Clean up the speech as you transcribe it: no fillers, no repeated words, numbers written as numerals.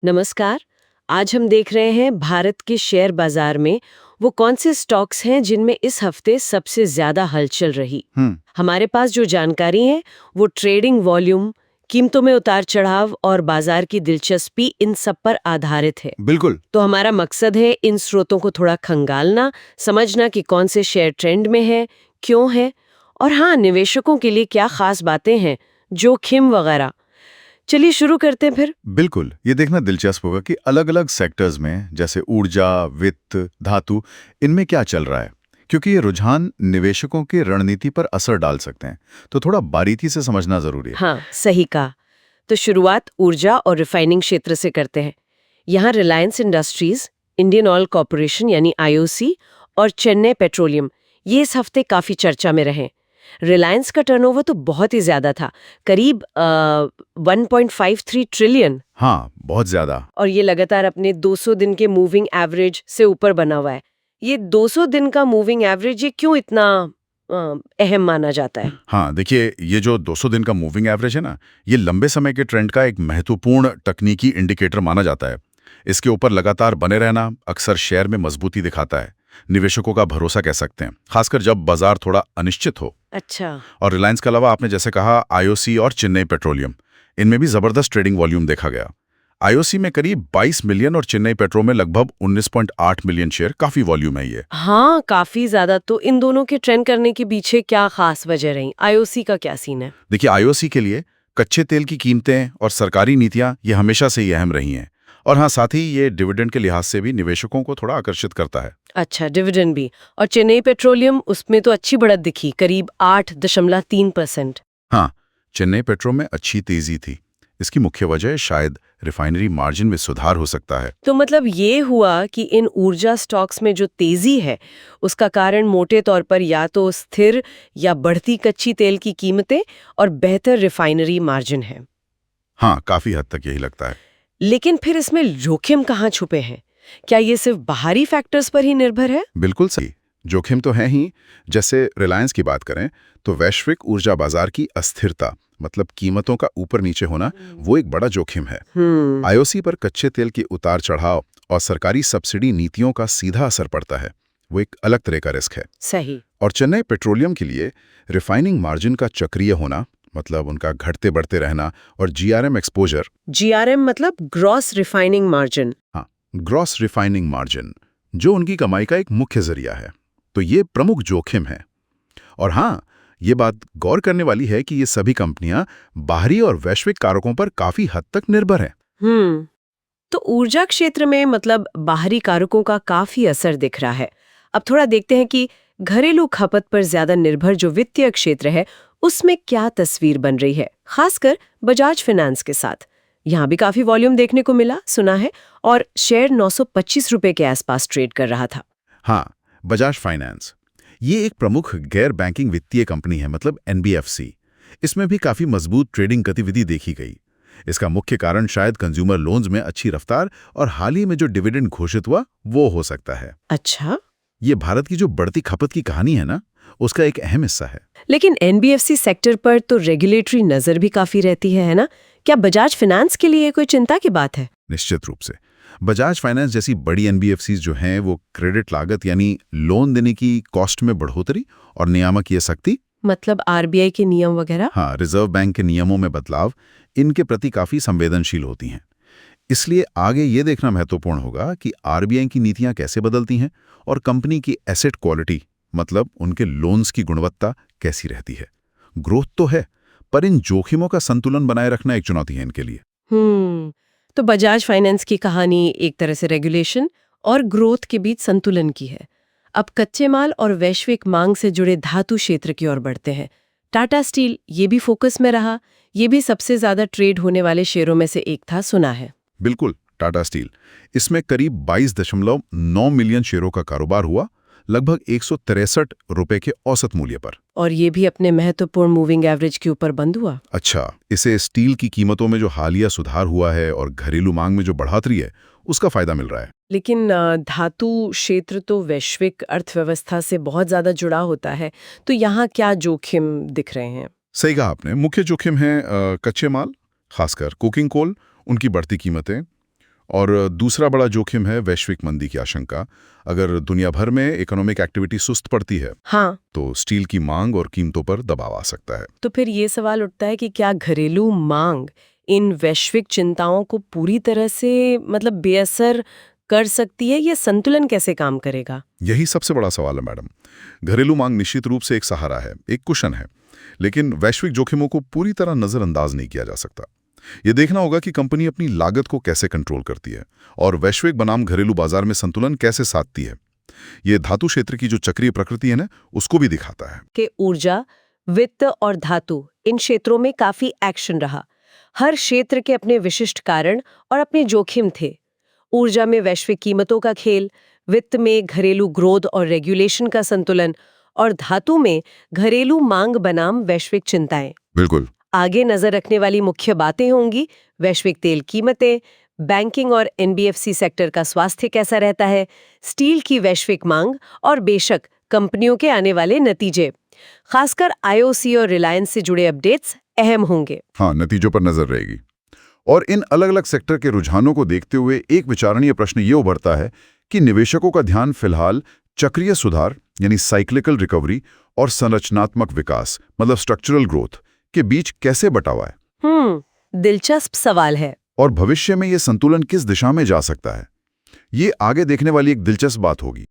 नमस्कार। आज हम देख रहे हैं भारत के शेयर बाजार में वो कौन से स्टॉक्स हैं जिनमें इस हफ्ते सबसे ज्यादा हलचल रही। हम्म। हमारे पास जो जानकारी है वो ट्रेडिंग वॉल्यूम, कीमतों में उतार चढ़ाव और बाजार की दिलचस्पी इन सब पर आधारित है। बिल्कुल। तो हमारा मकसद है इन स्रोतों को थोड़ा खंगालना, समझना कि कौन से शेयर ट्रेंड में है, क्यों है, और हाँ, निवेशकों के लिए क्या खास बातें हैं, जोखिम वगैरह। चलिए शुरू करते हैं फिर। बिल्कुल, ये देखना दिलचस्प होगा कि अलग-अलग सेक्टर्स में जैसे ऊर्जा, वित्त, धातु, इनमें क्या चल रहा है, क्योंकि ये रुझान निवेशकों की रणनीति पर असर डाल सकते हैं। तो थोड़ा बारीकी से समझना जरूरी है। हाँ, सही कहा। तो शुरुआत ऊर्जा और रिफाइनिंग क्षेत्र से करते हैं। यहाँ Reliance industries, Indian oil corporation यानी आईओसी और चेन्नई पेट्रोलियम, ये इस हफ्ते काफी चर्चा में रहे। रिलायंस का टर्नओवर तो बहुत ही ज्यादा था, करीब 1.53 ट्रिलियन, हाँ, बहुत ज्यादा। और ये लगातार अपने 200 दिन के मूविंग एवरेज से ऊपर बना हुआ है। ये 200 दिन का मूविंग एवरेज ये क्यों इतना अहम माना जाता है? हाँ, देखिए, ये जो 200 दिन का मूविंग एवरेज है ना, ये लंबे समय के ट्रेंड का एक महत्वपूर्ण तकनीकी इंडिकेटर माना जाता है। इसके ऊपर लगातार बने रहना अक्सर शेयर में मजबूती दिखाता है, निवेशकों का भरोसा कह सकते हैं, खासकर जब बाजार थोड़ा अनिश्चित हो। अच्छा। और रिलायंस के अलावा आपने जैसे कहा आईओसी और चेन्नई पेट्रोलियम, इनमें भी जबरदस्त ट्रेडिंग वॉल्यूम देखा गया। आईओसी में करीब 22 मिलियन और चेन्नई पेट्रो में लगभग 19.8 मिलियन शेयर, काफी वॉल्यूम है ये। हाँ, काफी ज्यादा। तो इन दोनों के ट्रेंड करने के पीछे क्या खास वजह रही? आईओसी का क्या सीन है? देखिए, आईओसी के लिए कच्चे तेल की कीमतें और सरकारी नीतियां ये हमेशा से ही अहम रही हैं। और हाँ, साथ ही ये डिविडेंड के लिहाज से भी निवेशकों को थोड़ा आकर्षित करता है। अच्छा, डिविडेंड भी। और चेन्नई पेट्रोलियम, उसमें तो अच्छी बढ़त दिखी, करीब 8.3%। हाँ, चेन्नई पेट्रो में अच्छी तेजी थी। इसकी मुख्य वजह शायद रिफाइनरी मार्जिन में सुधार हो सकता है। तो मतलब ये हुआ कि इन ऊर्जा स्टॉक्स में जो तेजी है, उसका कारण मोटे तौर पर या तो स्थिर या बढ़ती कच्ची तेल की कीमतें और बेहतर रिफाइनरी मार्जिन है। हाँ, काफी हद तक यही लगता है। लेकिन फिर इसमें जोखिम कहाँ छुपे हैं? क्या ये सिर्फ बाहरी फैक्टर्स पर ही निर्भर है? बिल्कुल सही। जोखिम तो है ही। जैसे रिलायंस की बात करें तो वैश्विक ऊर्जा बाजार की अस्थिरता, मतलब कीमतों का ऊपर नीचे होना, वो एक बड़ा जोखिम है। आईओसी पर कच्चे तेल के उतार चढ़ाव और सरकारी सब्सिडी नीतियों का सीधा असर पड़ता है, वो एक अलग तरह का रिस्क है। सही। और चेन्नई पेट्रोलियम के लिए रिफाइनिंग मार्जिन का चक्रीय होना, मतलब उनका घटते बढ़ते रहना, और जीआरएम एक्सपोजर। जीआरएम मतलब ग्रॉस रिफाइनिंग मार्जिन। हाँ, ग्रॉस रिफाइनिंग मार्जिन, जो उनकी कमाई का एक मुख्य जरिया है। तो ये प्रमुख जोखिम है। और हाँ, ये बात गौर करने वाली है कि ये सभी कंपनियां बाहरी और वैश्विक कारकों पर काफी हद तक निर्भर हैं। तो ऊर्जा क्षेत्र में मतलब बाहरी कारकों का काफी असर दिख रहा है। अब थोड़ा देखते हैं कि घरेलू खपत पर ज्यादा निर्भर जो वित्तीय क्षेत्र है, उसमें क्या तस्वीर बन रही है, खासकर बजाज फाइनेंस के साथ। यहाँ भी काफी वॉल्यूम देखने को मिला, सुना है, और शेयर 925 रुपए के आसपास ट्रेड कर रहा था। हाँ, बजाज फाइनेंस, ये एक प्रमुख गैर बैंकिंग वित्तीय कंपनी है, मतलब एनबीएफसी। इसमें भी काफी मजबूत ट्रेडिंग गतिविधि देखी गई। इसका मुख्य कारण शायद कंज्यूमर लोन्स में अच्छी रफ्तार और हाल ही में जो डिविडेंड घोषित हुआ वो हो सकता है। अच्छा। ये भारत की जो बढ़ती खपत की कहानी है ना, उसका एक अहम हिस्सा है। लेकिन एनबीएफसी सेक्टर पर तो रेगुलेटरी नजर भी काफी रहती है ना? क्या बजाज फाइनेंस के लिए कोई चिंता की बात है? निश्चित रूप से। बजाज फाइनेंस जैसी बड़ी एनबीएफसीज जो हैं, वो क्रेडिट लागत यानी लोन देने की कॉस्ट में बढ़ोतरी और नियामक ये सख्ती, मतलब आरबीआई के नियम वगैरह? हाँ, रिजर्व बैंक के नियमों में बदलाव, इनके प्रति काफी संवेदनशील होती हैं। इसलिए आगे ये देखना महत्वपूर्ण होगा कि आरबीआई की नीतियां कैसे बदलती हैं और कंपनी की एसेट क्वालिटी, मतलब उनके लोन्स की गुणवत्ता कैसी रहती है। ग्रोथ तो है, पर इन जोखिमों का संतुलन बनाए रखना एक चुनौती है इनके लिए। तो बजाज फाइनेंस की कहानी एक तरह से रेगुलेशन और ग्रोथ के बीच संतुलन की है। अब कच्चे माल और वैश्विक मांग से जुड़े धातु क्षेत्र की ओर बढ़ते हैं। टाटा स्टील ये भी फोकस में रहा, ये भी सबसे ज्यादा ट्रेड होने वाले शेयरों में से एक था, सुना है। बिल्कुल, टाटा स्टील, इसमें करीब 22.9 मिलियन शेयरों का कारोबार हुआ, लगभग 163 रुपए के औसत मूल्य पर। और ये भी अपने महत्वपूर्ण मूविंग एवरेज के ऊपर बंद हुआ। अच्छा, इसे स्टील की कीमतों में जो हालिया सुधार हुआ है और घरेलू मांग में जो बढ़ोतरी है, उसका फायदा मिल रहा है। लेकिन धातु क्षेत्र तो वैश्विक अर्थव्यवस्था से बहुत ज्यादा जुड़ा होता है, तो यहाँ क्या जोखिम दिख रहे हैं? सही कहा आपने। मुख्य जोखिम है कच्चे माल, खासकर कुकिंग कोल, उनकी बढ़ती कीमतें, और दूसरा बड़ा जोखिम है वैश्विक मंदी की आशंका। अगर दुनिया भर में इकोनॉमिक एक्टिविटी सुस्त पड़ती है हाँ, तो स्टील की मांग और कीमतों पर दबाव आ सकता है। तो फिर ये सवाल उठता है कि क्या घरेलू मांग इन वैश्विक चिंताओं को पूरी तरह से बेअसर कर सकती है? ये संतुलन कैसे काम करेगा? यही सबसे बड़ा सवाल है मैडम। घरेलू मांग निश्चित रूप से एक सहारा है, एक कुशन है, लेकिन वैश्विक जोखिमों को पूरी तरह नजरअंदाज नहीं किया जा सकता। ये देखना होगा कि कंपनी अपनी लागत को कैसे कंट्रोल करती है और वैश्विक बनाम घरेलू बाजार में संतुलन कैसे साधती है। ये धातु क्षेत्र की जो चक्रीय प्रकृति है ना, उसको भी दिखाता है। कि ऊर्जा, वित्त और धातु इन क्षेत्रों में काफी एक्शन रहा। हर क्षेत्र के अपने विशिष्ट कारण और अपने जोखिम थे। ऊर्जा में वैश्विक कीमतों का खेल, वित्त में घरेलू ग्रोथ और रेगुलेशन का संतुलन, और धातु में घरेलू मांग बनाम वैश्विक चिंताएं। बिल्कुल। आगे नजर रखने वाली मुख्य बातें होंगी वैश्विक तेल कीमतें, बैंकिंग और एनबीएफसी सेक्टर का स्वास्थ्य कैसा रहता है, स्टील की वैश्विक मांग और बेशक कंपनियों के आने वाले नतीजे। खासकर आईओसी और रिलायंस से जुड़े अपडेट्स अहम होंगे। हाँ, नतीजों पर नजर रहेगी। और इन अलग अलग सेक्टर के रुझानों को देखते हुए एक विचारणीय प्रश्न ये उभरता है कि निवेशकों का ध्यान फिलहाल चक्रीय सुधार यानी साइक्लिकल रिकवरी और संरचनात्मक विकास स्ट्रक्चरल ग्रोथ के बीच कैसे बटा हुआ है। दिलचस्प सवाल है। और भविष्य में ये संतुलन किस दिशा में जा सकता है, ये आगे देखने वाली एक दिलचस्प बात होगी।